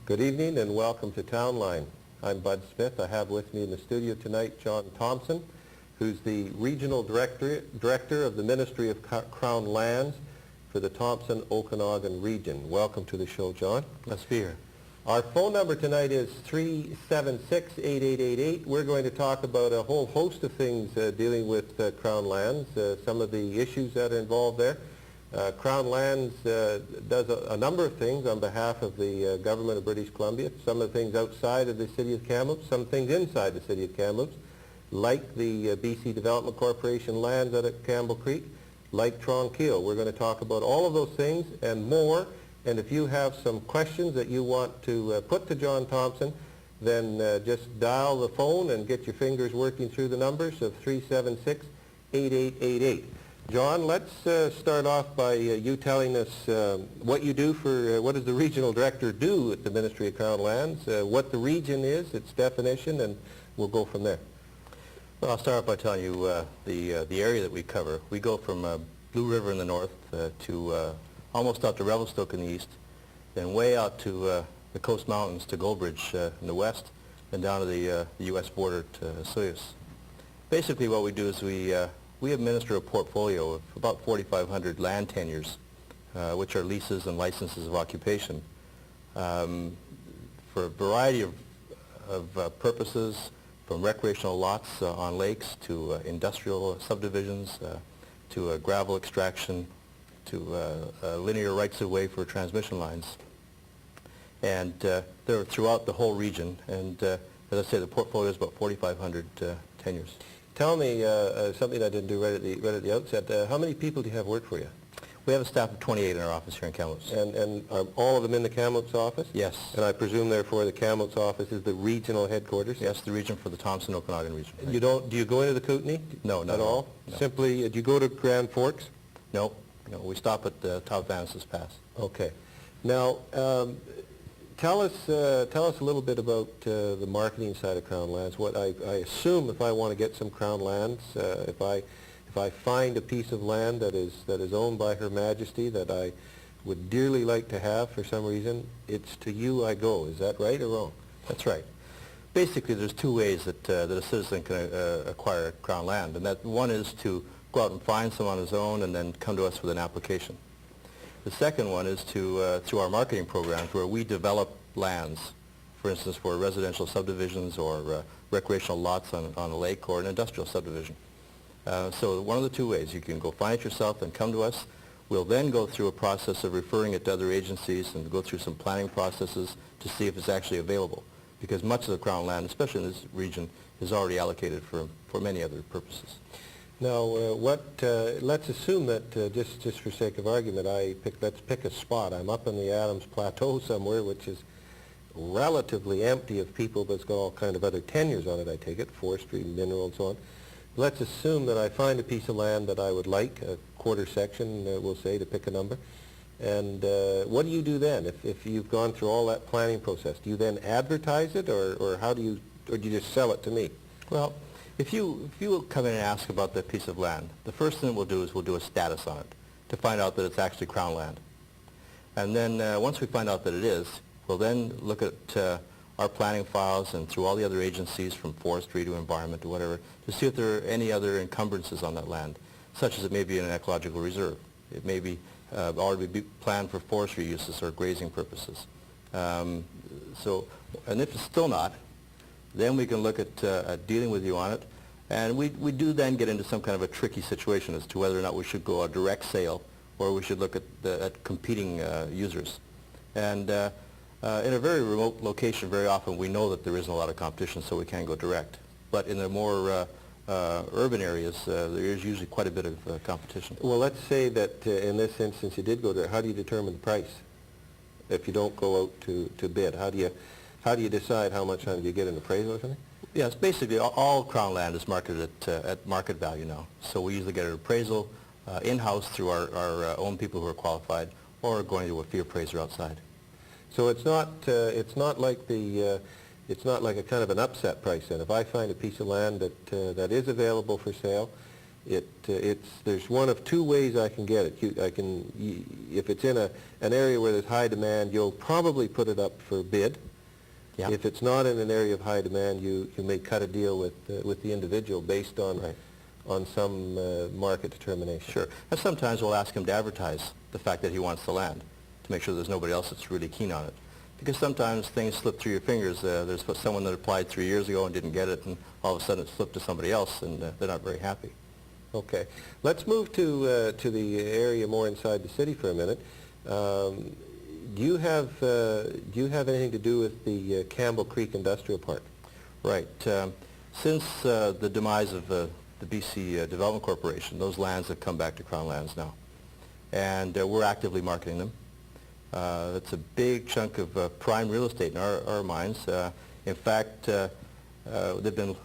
Good evening and welcome to Townline. I'm Bud Smith. I have with me in the studio tonight John Thompson, who's the Regional Director of the Ministry of Crown Lands for the Thompson-Okanagan region. Welcome to the show, John. Let's be here. Our phone number tonight is 376-8888. We're going to talk about a whole host of things dealing with Crown Lands, some of the issues that are involved there. Crown Lands does a number of things on behalf of the government of British Columbia, some of the things outside of the city of Kamloops, some things inside the city of Kamloops, like the BC Development Corporation lands out at Campbell Creek, like Tranquille. We're going to talk about all of those things and more, and if you have some questions that you want to put to John Thompson, then just dial the phone and get your fingers working through the numbers of 376-8888. John, let's start off by you telling us what you do for, what does the Regional Director do at the Ministry of Crown Lands, what the region is, its definition, and we'll go from there. Well, I'll start off by telling you the area that we cover. We go from Blue River in the north to almost out to Revelstoke in the east, then way out to the Coast Mountains to Goldbridge in the west, and down to the U.S. border to Soyuz. Basically what we do is we administer a portfolio of about 4,500 land tenures, which are leases and licenses of occupation, for a variety of purposes, from recreational lots on lakes to industrial subdivisions, to gravel extraction, to linear rights-of-way for transmission lines. And they're throughout the whole region, and as I say, the portfolio is about 4,500 tenures. Tell me something I didn't do right at the outset. How many people do you have work for you? We have a staff of 28 in our office here in Kamloops. And are all of them in the Kamloops office? Yes. And I presume, therefore, the Kamloops office is the regional headquarters? Yes, the region for the Thompson-Okanagan region. Right. Do you go into the Kootenay? No, not at all. No. Simply, do you go to Grand Forks? No, we stop at Top Vaness's Pass. Okay. Now, tell us a little bit about the marketing side of Crown Lands. What I assume, if I want to get some Crown Lands, if I find a piece of land that is owned by Her Majesty that I would dearly like to have for some reason, it's to you I go. Is that right or wrong? That's right. Basically, there's two ways that a citizen can acquire Crown land, and that one is to go out and find some on his own and then come to us with an application. The second one is to through our marketing programs, where we develop lands, for instance, for residential subdivisions or recreational lots on a lake or an industrial subdivision. So one of the two ways, you can go find it yourself and come to us. We'll then go through a process of referring it to other agencies and go through some planning processes to see if it's actually available, because much of the Crown land, especially in this region, is already allocated for many other purposes. Now, let's assume that, just for sake of argument, let's pick a spot. I'm up in the Adams Plateau somewhere, which is relatively empty of people, but it's got all kind of other tenures on it, I take it, forestry, mineral, and so on. Let's assume that I find a piece of land that I would like, a quarter section, we'll say, to pick a number. And what do you do then if you've gone through all that planning process? Do you then advertise it, or how do you, or do you just sell it to me? Well, if you come in and ask about that piece of land, the first thing we'll do is we'll do a status on it to find out that it's actually Crown land. And then once we find out that it is, we'll then look at our planning files and through all the other agencies, from forestry to environment to whatever, to see if there are any other encumbrances on that land, such as it may be in an ecological reserve. It may be already be planned for forestry uses or grazing purposes. And if it's still not, then we can look at dealing with you on it. And we do then get into some kind of a tricky situation as to whether or not we should go a direct sale or we should look at competing users. And in a very remote location, very often we know that there isn't a lot of competition, so we can go direct. But in the more urban areas, there is usually quite a bit of competition. Well, let's say that in this instance you did go direct. How do you determine the price if you don't go out to bid? How do you decide how much time do you get an appraisal or something? Yes, basically all Crown land is marketed at market value now. So we usually get an appraisal in-house through our own people who are qualified, or going to a fee appraiser outside. So it's not like a kind of an upset price then. If I find a piece of land that is available for sale, There's one of two ways I can get it. If it's in an area where there's high demand, you'll probably put it up for bid. Yeah. If it's not in an area of high demand, you may cut a deal with the individual based on on some market determination. Sure. And sometimes we'll ask him to advertise the fact that he wants the land to make sure there's nobody else that's really keen on it. Because sometimes things slip through your fingers. There's someone that applied 3 years ago and didn't get it, and all of a sudden it slipped to somebody else, and they're not very happy. Okay. Let's move to the area more inside the city for a minute. Do you have anything to do with the Campbell Creek Industrial Park? Right. Since the demise of the BC Development Corporation, those lands have come back to Crown Lands now, and we're actively marketing them. It's a big chunk of prime real estate in our minds. In fact, they've been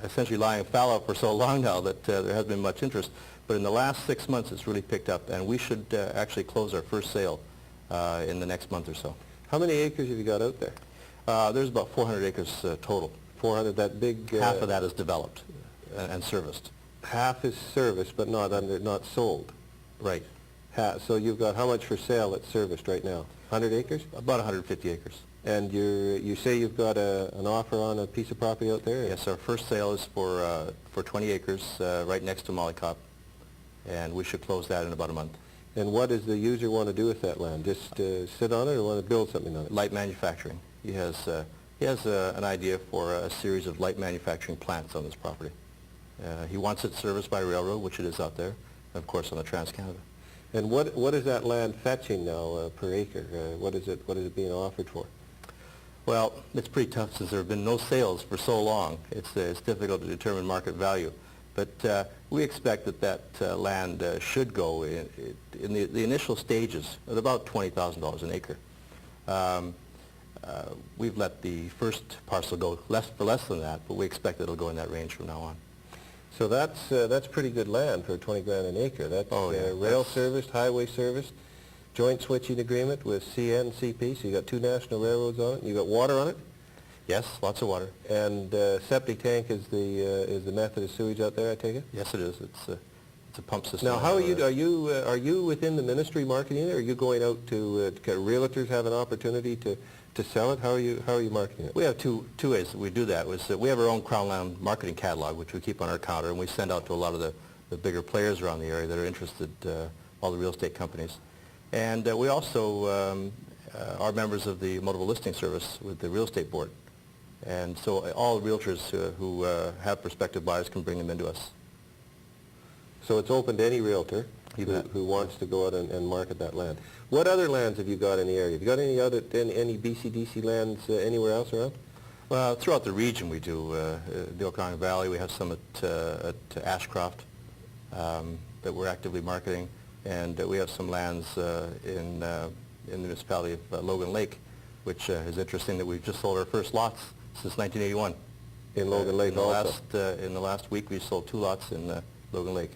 essentially lying fallow for so long now that there hasn't been much interest. But in the last 6 months, it's really picked up, and we should actually close our first sale in the next month or so. How many acres have you got out there? There's about 400 acres total. 400, that big... Half of that is developed and serviced. Half is serviced, but not sold. Right. So you've got how much for sale that's serviced right now? 100 acres? About 150 acres. And you say you've got an offer on a piece of property out there? Yes, our first sale is for 20 acres right next to Mollycop, and we should close that in about a month. And what does the user want to do with that land? Just sit on it or want to build something on it? Light manufacturing. He has an idea for a series of light manufacturing plants on this property. He wants it serviced by railroad, which it is out there, and of course on the Trans-Canada. And what is that land fetching now per acre? What is it being offered for? Well, it's pretty tough since there have been no sales for so long. It's difficult to determine market value. But we expect that land should go in the initial stages at about $20,000 an acre. We've let the first parcel go for less than that, but we expect it'll go in that range from now on. So that's pretty good land for 20 grand an acre. That's rail serviced, highway serviced, joint switching agreement with CN and CP, so you got two national railroads on it, and you got water on it? Yes, lots of water. And septic tank is the method of sewage out there, I take it? Yes, it is. It's a pump system. Now, how are you within the ministry marketing it? Are you going out to realtors have an opportunity to sell it? How are you marketing it? We have two ways that we do that. We have our own Crown Land marketing catalog, which we keep on our counter, and we send out to a lot of the bigger players around the area that are interested, all the real estate companies. And we also are members of the multiple listing service with the real estate board. And so all realtors who have prospective buyers can bring them into us. So it's open to any realtor who wants to go out and market that land. What other lands have you got in the area? Have you got any BCDC lands anywhere else around? Well, throughout the region we do. The Okanagan Valley, we have some at Ashcroft that we're actively marketing. And we have some lands in the municipality of Logan Lake, which is interesting that we've just sold our first lots since 1981. In Logan Lake also? In the last week we sold 2 lots in Logan Lake.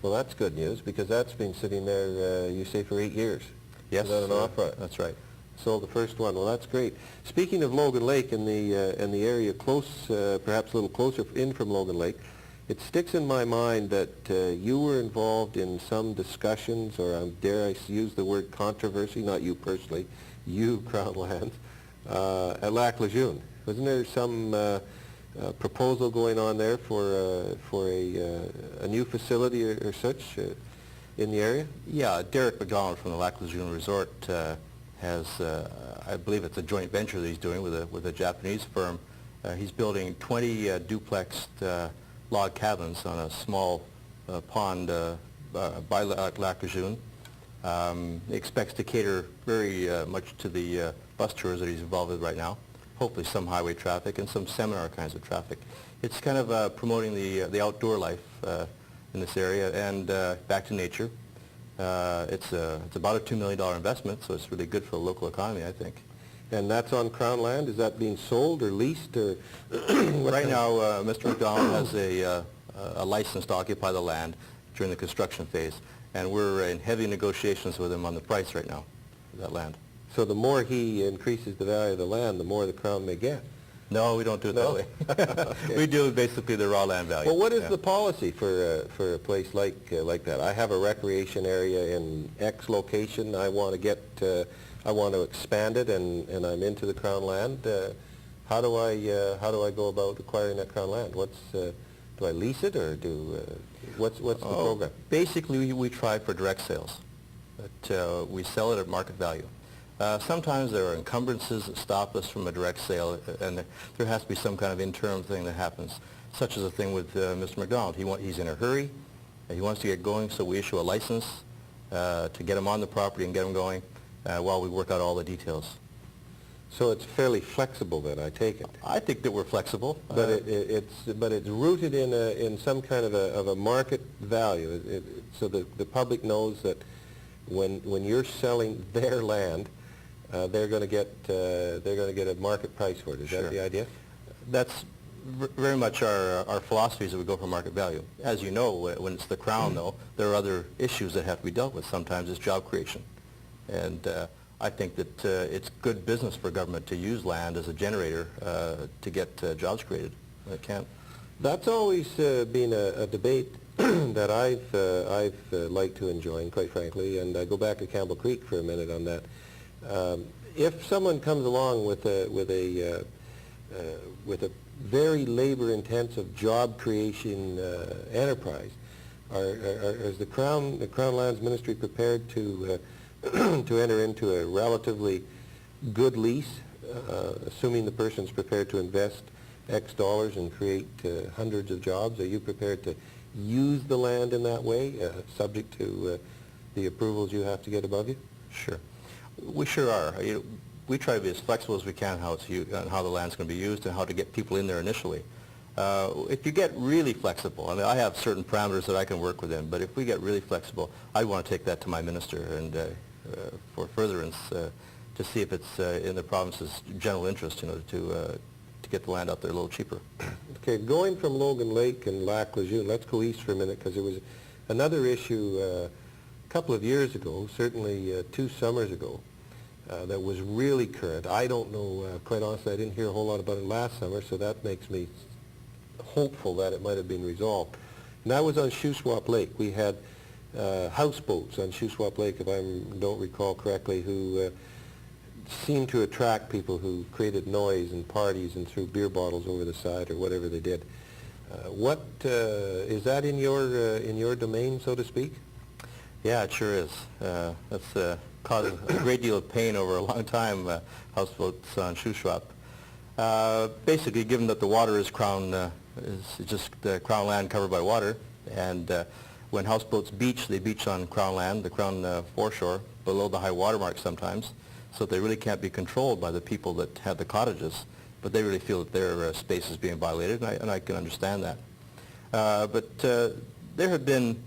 Well, that's good news, because that's been sitting there, you say, for 8 years. Yes, without an offer. That's right. Sold the first one. Well, that's great. Speaking of Logan Lake and the area close, perhaps a little closer in from Logan Lake, it sticks in my mind that you were involved in some discussions, or dare I use the word controversy, not you personally, you, Crown Lands, at Lac Lejeune. Wasn't there some proposal going on there for a new facility or such in the area? Yeah, Derek McDonald from the Lac Lejeune Resort has, I believe it's a joint venture that he's doing with a Japanese firm. He's building 20 duplexed log cabins on a small pond by Lac Lejeune. He expects to cater very much to the bus tours that he's involved with right now. Hopefully some highway traffic and some seminar kinds of traffic. It's kind of promoting the outdoor life in this area and back to nature. It's about a $2 million investment, so it's really good for the local economy, I think. And that's on Crown Land? Is that being sold or leased? Or right now, Mr. McDonald has a license to occupy the land during the construction phase, and we're in heavy negotiations with him on the price right now for that land. So the more he increases the value of the land, the more the Crown may get. No, we don't do it No? that way. Okay. We do basically the raw land value. Well, what is Yeah. the policy for a place like that? I have a recreation area in X location. I want to expand it, and I'm into the Crown land. How do I go about acquiring that Crown land? Do I lease it, or what's the program? Basically, we try for direct sales. We sell it at market value. Sometimes there are encumbrances that stop us from a direct sale, and there has to be some kind of interim thing that happens, such as a thing with Mr. McDonald. He's in a hurry. He wants to get going, so we issue a license to get him on the property and get him going while we work out all the details. So it's fairly flexible then, I take it. I think that we're flexible. But it's rooted in some kind of a market value, so the public knows that when you're selling their land, they're going to get a market price for it. Is Sure. that the idea? That's very much our philosophy is that we go for market value. As you know, when it's the Crown, though, there are other issues that have to be dealt with. Sometimes it's job creation. And I think that it's good business for government to use land as a generator to get jobs created. It can. That's always been a debate that I've liked to enjoy, quite frankly, and I go back to Campbell Creek for a minute on that. If someone comes along with a very labor-intensive job creation enterprise, is the Crown Lands Ministry prepared to to enter into a relatively good lease, assuming the person's prepared to invest X dollars and create hundreds of jobs? Are you prepared to use the land in that way, subject to the approvals you have to get above you? Sure. We sure are. We try to be as flexible as we can on how the land's going to be used and how to get people in there initially. If you get really flexible, I mean, I have certain parameters that I can work within, but if we get really flexible, I want to take that to my minister and for furtherance to see if it's in the province's general interest, to get the land out there a little cheaper. Okay, going from Logan Lake and Lac Lejeune, let's go east for a minute, because there was another issue a couple of years ago, certainly 2 summers ago, that was really current. I don't know, quite honestly, I didn't hear a whole lot about it last summer, so that makes me hopeful that it might have been resolved. And that was on Shuswap Lake. We had houseboats on Shuswap Lake, if I don't recall correctly, who seemed to attract people who created noise and parties and threw beer bottles over the side or whatever they did. Is that in your domain, so to speak? Yeah, it sure is. That's caused a great deal of pain over a long time, houseboats on Shuswap. Basically, given that the water is just Crown land covered by water, and when houseboats beach, they beach on Crown land, the Crown foreshore, below the high water mark sometimes, so they really can't be controlled by the people that have the cottages, but they really feel that their space is being violated, and I can understand that. But there have been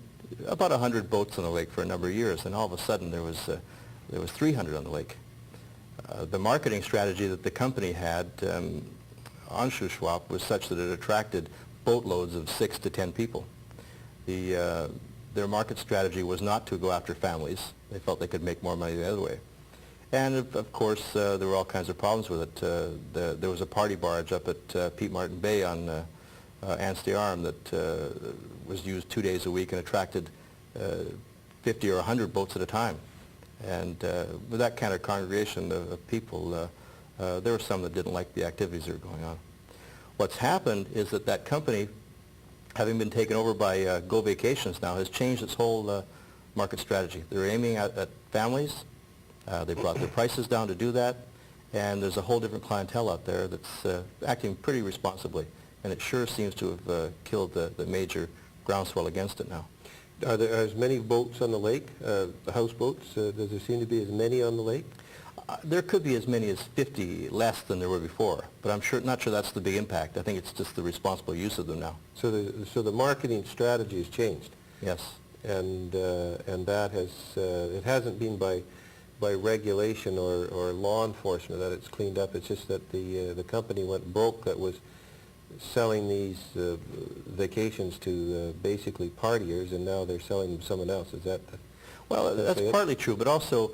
about 100 boats on the lake for a number of years, and all of a sudden there was 300 on the lake. The marketing strategy that the company had on Shuswap was such that it attracted boatloads of 6 to 10 people. Their market strategy was not to go after families. They felt they could make more money the other way. And of course, there were all kinds of problems with it. There was a party barge up at Pete Martin Bay on Anstey Arm that was used 2 days a week and attracted 50 or 100 boats at a time. And with that kind of congregation of people, there were some that didn't like the activities that were going on. What's happened is that company, having been taken over by Go Vacations now, has changed its whole market strategy. They're aiming at families. They brought their prices down to do that, and there's a whole different clientele out there that's acting pretty responsibly, and it sure seems to have killed the major groundswell against it now. Are there as many boats on the lake, the houseboats? Does there seem to be as many on the lake? There could be as many as 50 less than there were before, but I'm not sure that's the big impact. I think it's just the responsible use of them now. So the marketing strategy has changed. Yes. And that has it hasn't been by regulation or law enforcement that it's cleaned up. It's just that the company went broke that was selling these vacations to basically partiers, and now they're selling them to someone else. Is that well, that's partly true, but also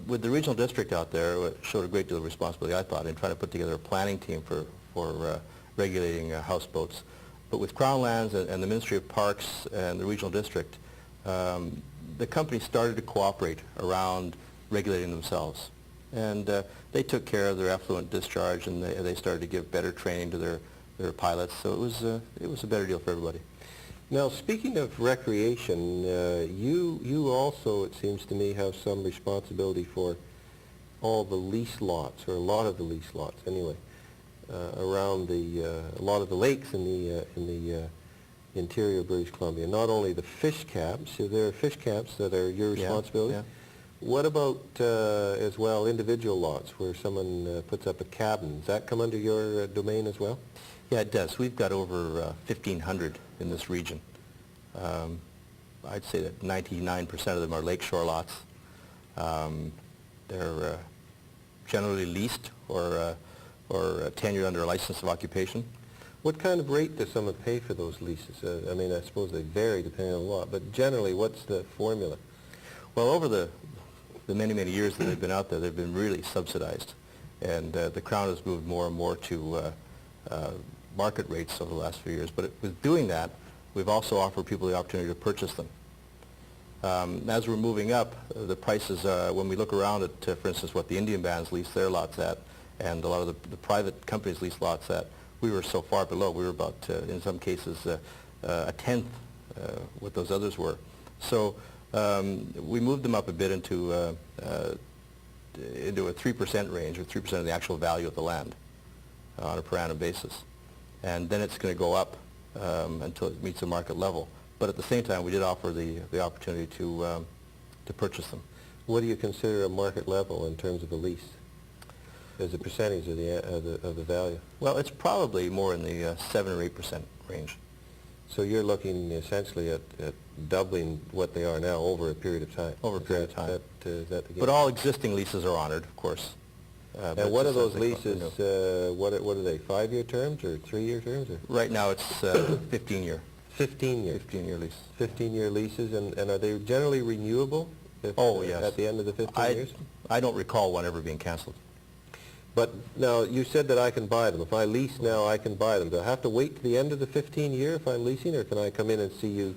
with the regional district out there, it showed a great deal of responsibility, I thought, in trying to put together a planning team for for regulating houseboats. But with Crown Lands and the Ministry of Parks and the Regional District, the company started to cooperate around regulating themselves. And they took care of their effluent discharge, and they started to give better training to their pilots. So it was a better deal for everybody. Now, speaking of recreation, you also, it seems to me, have some responsibility for all the lease lots, or a lot of the lease lots anyway, around a lot of the lakes in the interior of British Columbia. Not only the fish camps, there are fish camps that are your responsibility. Yeah. What about as well individual lots where someone puts up a cabin? Does that come under your domain as well? Yeah, it does. We've got over 1,500 in this region. I'd say that 99% of them are lakeshore lots. They're generally leased or tenured under a license of occupation. What kind of rate does someone pay for those leases? I mean, I suppose they vary depending on the lot, but generally, what's the formula? Well, over the many, many years that they've been out there, they've been really subsidized. And the Crown has moved more and more to market rates over the last few years. But with doing that, we've also offered people the opportunity to purchase them. As we're moving up, the prices, when we look around at, for instance, what the Indian bands lease their lots at, and a lot of the private companies lease lots at, we were so far below. We were about, in some cases, a tenth what those others were. So we moved them up a bit into a 3% range, or 3% of the actual value of the land on a per annum basis. And then it's going to go up until it meets a market level. But at the same time, we did offer the opportunity to purchase them. What do you consider a market level in terms of a lease, as a percentage of the value? Well, it's probably more in the 7 or 8% range. So you're looking essentially at doubling what they are now over a period of time. Over a period of time. Is that the case? But all existing leases are honored, of course. And what are those leases, what are they, 5-year terms or 3-year terms? Or? Right now it's 15-year. 15-year? 15-year lease. 15-year leases, and are they generally renewable yes. at the end of the 15 years? I don't recall one ever being canceled. But now, you said that I can buy them. If I lease now, I can buy them. Do I have to wait to the end of the 15-year if I'm leasing, or can I come in and see you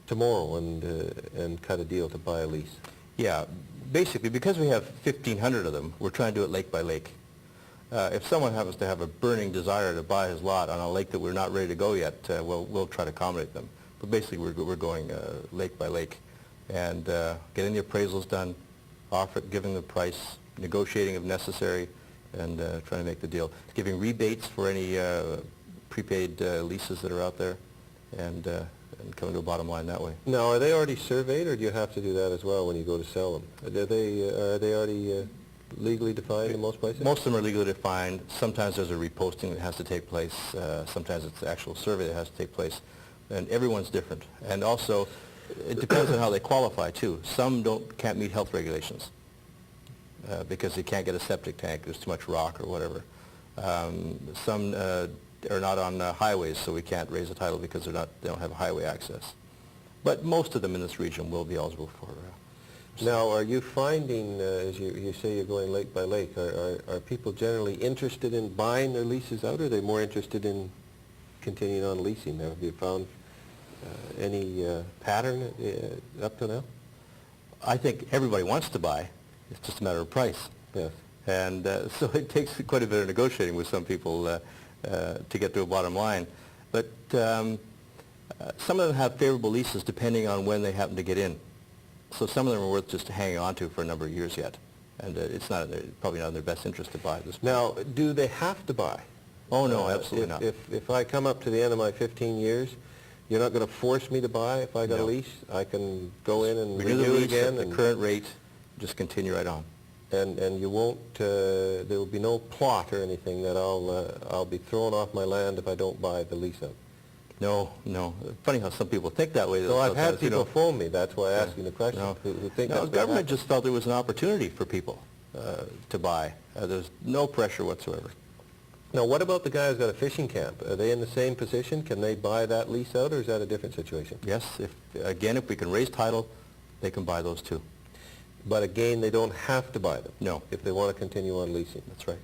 tomorrow and cut a deal to buy a lease? Yeah, basically, because we have 1,500 of them, we're trying to do it lake by lake. If someone happens to have a burning desire to buy his lot on a lake that we're not ready to go yet, we'll try to accommodate them. But basically, we're going lake by lake, and getting the appraisals done, giving the price, negotiating if necessary, and trying to make the deal. Giving rebates for any prepaid leases that are out there, and coming to a bottom line that way. Now, are they already surveyed, or do you have to do that as well when you go to sell them? Are they already legally defined in most places? Most of them are legally defined. Sometimes there's a reposting that has to take place. Sometimes it's the actual survey that has to take place. And everyone's different. And also, it depends on how they qualify, too. Some can't meet health regulations because they can't get a septic tank. There's too much rock or whatever. Some are not on highways, so we can't raise a title because they don't have highway access. But most of them in this region will be eligible for. Now, are you finding, as you say you're going lake by lake, are people generally interested in buying their leases out, or are they more interested in continuing on leasing? Have you found any pattern up to now? I think everybody wants to buy. It's just a matter of price. Yes. And so it takes quite a bit of negotiating with some people to get to a bottom line. But some of them have favorable leases depending on when they happen to get in. So some of them are worth just hanging on to for a number of years yet. And it's probably not in their best interest to buy at this point. Now, do they have to buy? Oh, no, absolutely not. If I come up to the end of my 15 years, you're not going to force me to buy if I got a lease? I can go in and renew the lease again? At the current rate, just continue right on. And you won't, there will be no plot or anything that I'll be thrown off my land if I don't buy the lease out? No, no. Funny how some people think that way. So I've had people phone me, that's why I asked you the question, who think that's the government just felt there was an opportunity for people to buy. There's no pressure whatsoever. Now, what about the guy who's got a fishing camp? Are they in the same position? Can they buy that lease out, or is that a different situation? Yes, if we can raise title, they can buy those too. But again, they don't have to buy them? No. If they want to continue on leasing? That's right.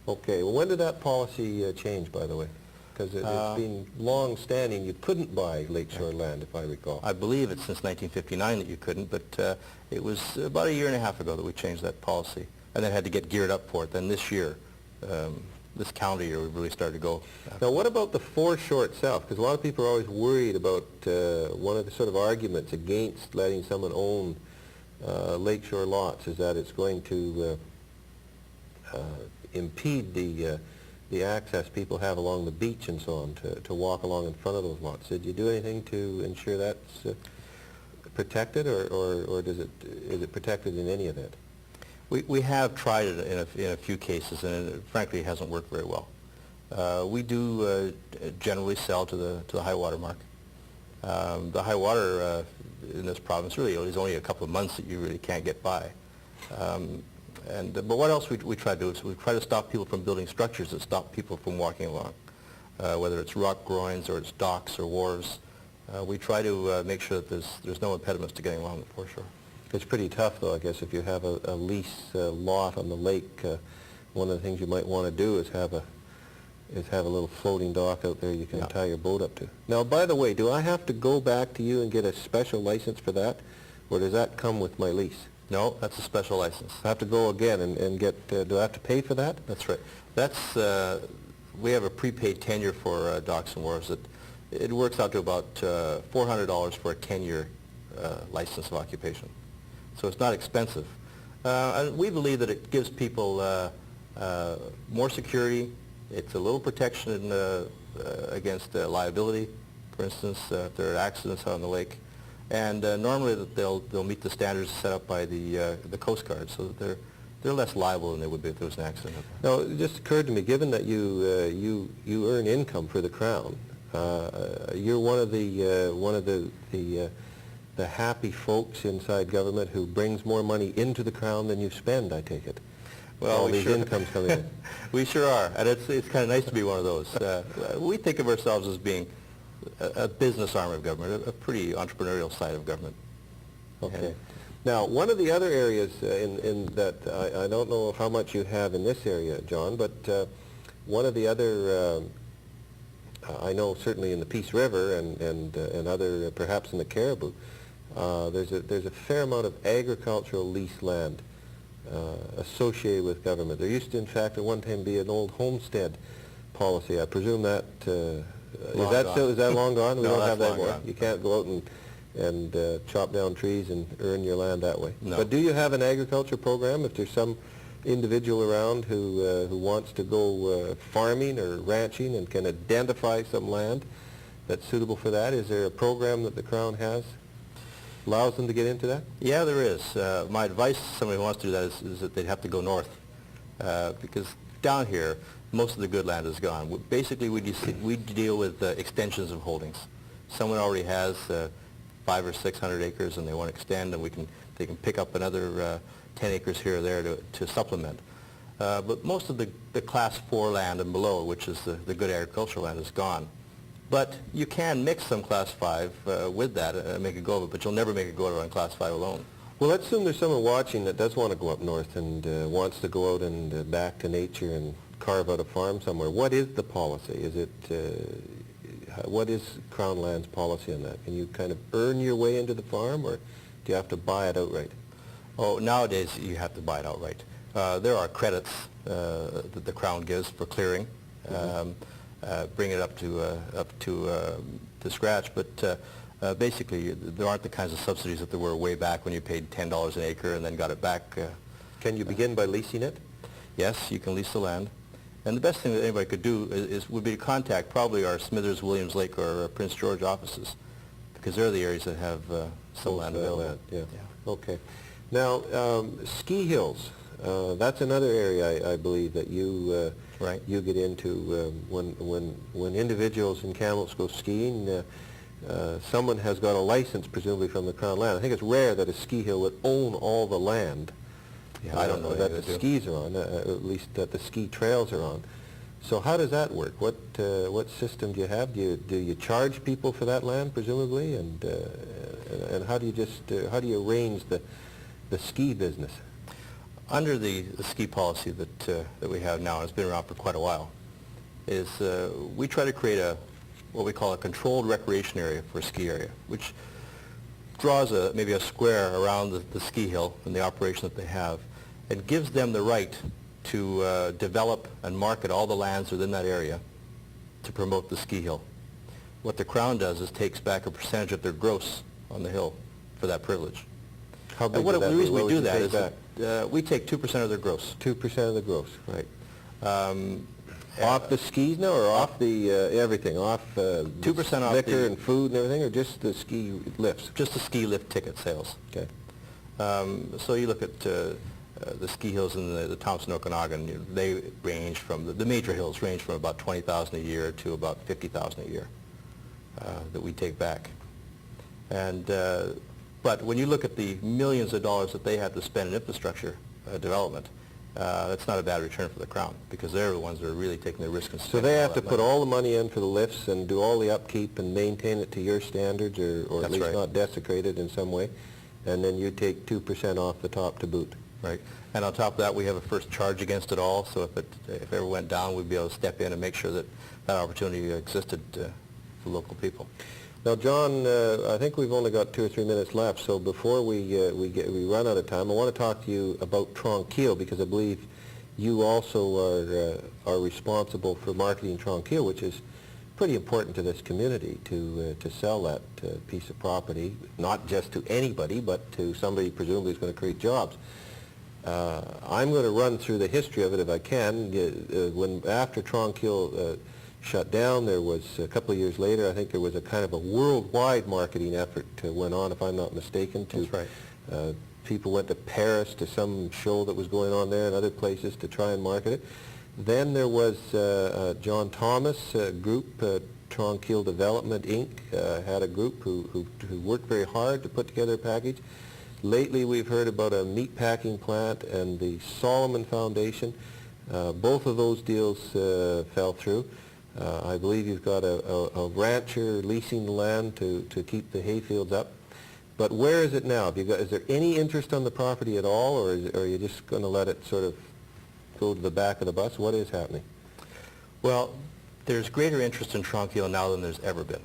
Okay, well, when did that policy change, by the way? Because it's been long-standing, you couldn't buy lakeshore land, if I recall. I believe it's since 1959 that you couldn't, but it was about a year and a half ago that we changed that policy, and then had to get geared up for it. Then this year, this calendar year, we really started to go. Now, what about the foreshore itself? Because a lot of people are always worried about one of the sort of arguments against letting someone own lakeshore lots is that it's going to impede the access people have along the beach and so on to walk along in front of those lots. Did you do anything to ensure that's protected, or is it protected in any event? We have tried it in a few cases, and it frankly hasn't worked very well. We do generally sell to the high water mark. The high water in this province really is only a couple of months that you really can't get by. But what else we try to do is we try to stop people from building structures that stop people from walking along, whether it's rock groins or it's docks or wharves. We try to make sure that there's no impediments to getting along the foreshore. It's pretty tough, though, I guess, if you have a lease lot on the lake. One of the things you might want to do is have a little floating dock out there you can tie your boat up to. Now, by the way, do I have to go back to you and get a special license for that, or does that come with my lease? No, that's a special license. I have to go again and get, do I have to pay for that? That's right. We have a prepaid tenure for docks and wharves. It works out to about $400 for a 10-year license of occupation. So it's not expensive. And we believe that it gives people more security. It's a little protection against liability, for instance, if there are accidents out on the lake. And normally they'll meet the standards set up by the Coast Guard, so that they're less liable than they would be if there was an accident. Now, it just occurred to me, given that you earn income for the Crown, you're one of the happy folks inside government who brings more money into the Crown than you spend, I take it. Well, all these incomes coming in. We sure are, and it's kind of nice to be one of those. We think of ourselves as being a business arm of government, a pretty entrepreneurial side of government. Okay. Now, one of the other areas in that, I don't know how much you have in this area, John, but one of the other, I know certainly in the Peace River and other, perhaps in the Caribou, there's a fair amount of agricultural lease land associated with government. There used to, in fact, at one time be an old homestead policy. I presume that is that long gone? We No, don't have that long anymore. gone. You can't go out and chop down trees and earn your land that way. No. But do you have an agriculture program? If there's some individual around who wants to go farming or ranching and can identify some land that's suitable for that, is there a program that the Crown has? Allows them to get into that? Yeah, there is. My advice to somebody who wants to do that is that they'd have to go north, because down here, most of the good land is gone. Basically, we deal with extensions of holdings. Someone already has 500 or 600 acres and they want to extend, and they can pick up another 10 acres here or there to supplement. But most of the Class 4 land and below, which is the good agricultural land, is gone. But you can mix some Class 5 with that and make it go of it, but you'll never make it go of it on Class 5 alone. Well, let's assume there's someone watching that does want to go up north and wants to go out and back to nature and carve out a farm somewhere. What is the policy? Is it, what is Crown Land's policy on that? Can you kind of earn your way into the farm, or do you have to buy it outright? Oh, nowadays you have to buy it outright. There are credits that the Crown gives for clearing, bring it up to scratch, but basically there aren't the kinds of subsidies that there were way back when you paid $10 an acre and then got it back. Can you begin by leasing it? Yes, you can lease the land. And the best thing that anybody could do would be to contact probably our Smithers, Williams Lake, or Prince George offices, because they're the areas that have some land available. Yeah. Okay. Now, ski hills. That's another area I believe that you you get into when individuals in Kamloops go skiing. Someone has got a license, presumably from the Crown Land. I think it's rare that a ski hill would own all the land. Yeah, I don't know that the skis are on, at least that the ski trails are on. So how does that work? What system do you have? Do you charge people for that land, presumably, and how do you arrange the ski business? Under the ski policy that we have now, and it's been around for quite a while, is we try to create what we call a controlled recreation area for a ski area, which draws maybe a square around the ski hill and the operation that they have, and gives them the right to develop and market all the lands within that area to promote the ski hill. What the Crown does is takes back a percentage of their gross on the hill for that privilege. How big And would that the be? reason What we would do you that take is we take 2% of their gross. 2% of the gross. Right. Off the skis now, or off the everything? Off 2% off liquor the- and food and everything, or just the ski lifts? Just the ski lift ticket sales. Okay. So you look at the ski hills in the Thompson Okanagan, they range from, the major hills range from about $20,000 a year to about $50,000 a year that we take back. And but when you look at the millions of dollars that they have to spend in infrastructure development, that's not a bad return for the Crown, because they're the ones that are really taking the risk and So spending they all have to that put money. all the money in for the lifts and do all the upkeep and maintain it to your standards, or at That's least right. not desecrate it in some way, and then you take 2% off the top to boot. Right. And on top of that, we have a first charge against it all, so if it ever went down, we'd be able to step in and make sure that that opportunity existed for local people. Now, John, I think we've only got 2 or 3 minutes left, so before we run out of time, I want to talk to you about Tranquille, because I believe you also are responsible for marketing Tranquille, which is pretty important to this community to sell that piece of property, not just to anybody, but to somebody presumably who's going to create jobs. I'm going to run through the history of it if I can. After Tranquille shut down, there was a couple of years later, I think there was a kind of a worldwide marketing effort went on, if I'm not mistaken. That's right. People went to Paris to some show that was going on there and other places to try and market it. Then there was John Thomas group, Tranquille Development Inc. Had a group who worked very hard to put together a package. Lately we've heard about a meat packing plant and the Solomon Foundation. Both of those deals fell through. I believe you've got a rancher leasing the land to keep the hayfields up. But where is it now? Is there any interest on the property at all, or are you just going to let it sort of go to the back of the bus? What is happening? Well, there's greater interest in Tranquille now than there's ever been.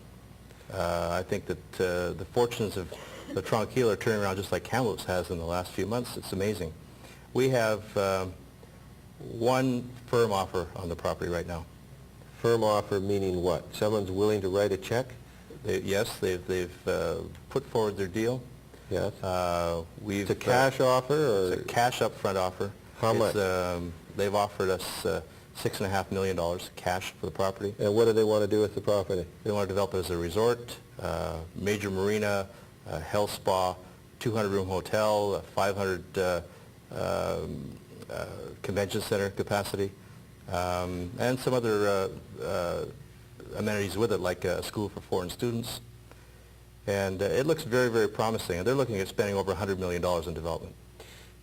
I think that the fortunes of the Tranquille are turning around just like Kamloops has in the last few months. It's amazing. We have one firm offer on the property right now. Firm offer meaning what? Someone's willing to write a check? Yes, they've put forward their deal. Yes. We've It's a cash offer, or? It's a cash upfront offer. How much? They've offered us $6.5 million cash for the property. And what do they want to do with the property? They want to develop it as a resort, major marina, health spa, 200-room hotel, 500 convention center capacity, and some other amenities with it, like a school for foreign students. And it looks very, very promising. And they're looking at spending over $100 million in development.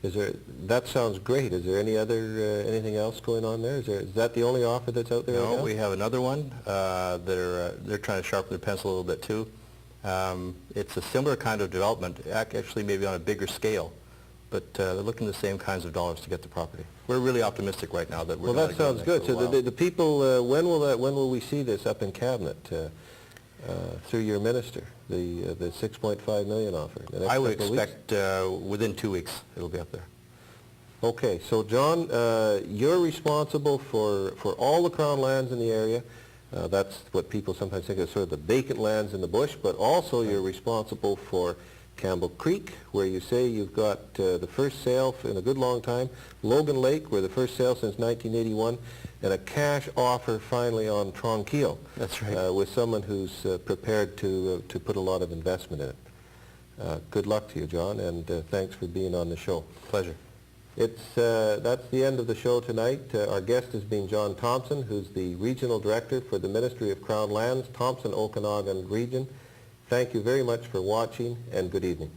That sounds great. Is there anything else going on there? Is that the only offer that's out there right No, now? we have another one. They're trying to sharpen their pencil a little bit too. It's a similar kind of development, actually maybe on a bigger scale, but they're looking at the same kinds of dollars to get the property. We're really optimistic right now that we're Well, going that to go sounds there good. for a So while. the people, when will we see this up in cabinet through your minister, the $6.5 million offer? The next I would couple of weeks? expect within 2 weeks it'll be up there. Okay, so John, you're responsible for all the Crown lands in the area. That's what people sometimes think of sort of the vacant lands in the bush, but also you're responsible for Campbell Creek, where you say you've got the first sale in a good long time, Logan Lake, where the first sale since 1981, and a cash offer finally on Tranquille. That's right. With someone who's prepared to put a lot of investment in it. Good luck to you, John, and thanks for being on the show. Pleasure. That's the end of the show tonight. Our guest has been John Thompson, who's the Regional Director for the Ministry of Crown Lands, Thompson Okanagan Region. Thank you very much for watching, and good evening.